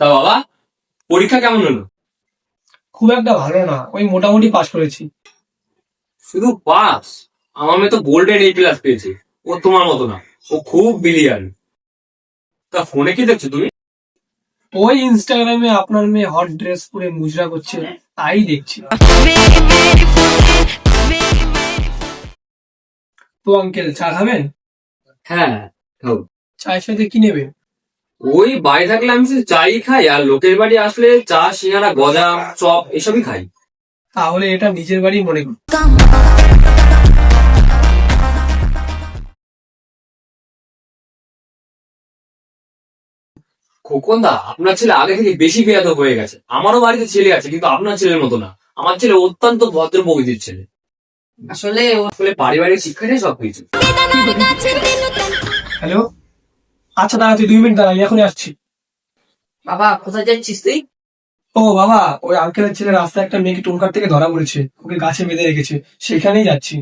তা বাবা, পরীক্ষা কেমন হলো? খুব একটা ভালো না, ওই মোটামুটি পাস করেছি। শুধু পাস? আমার মেয়ে তো গোল্ডেন A+ পেয়েছে। ও তোমার মতো না, ও খুব ব্রিলিয়ান্ট। তা ফোনে কি দেখছো তুমি? ওই ইনস্টাগ্রামে আপনার মেয়ে হট ড্রেস পরে মুজরা করছে, তাই দেখছি। তো আঙ্কেল, চা খাবেন? হ্যাঁ, খাও। চায়ের সাথে কি নেবেন? ওই বাড়ি থাকলে আমি শুধু চাই খাই, আর লোকের বাড়ি আসলে চা, সিঙ্গারা, গজা, চপ এসবই খাই। তাহলে এটা নিজের বাড়ি মনে করুন। খোকনদা, আপনার ছেলে আগে থেকে বেশি বেয়াদব হয়ে গেছে। আমারও বাড়িতে ছেলে আছে, কিন্তু আপনার ছেলের মতো না। আমার ছেলে অত্যন্ত ভদ্র প্রকৃতির ছেলে। আসলে ও আসলে পারিবারিক শিক্ষাটাই সবকিছু। হ্যালো, আচ্ছা দাঁড়া, তুই 2 মিনিট দাঁড়া, আমি এখনই আসছি। বাবা, কোথায় যাচ্ছিস তুই? ও বাবা, ওই আঙ্কেলের ছেলে রাস্তায় একটা মেয়েকে টোল কাটতে থেকে ধরা পড়েছে, ওকে গাছে বেঁধে রেখেছে, সেখানেই যাচ্ছি।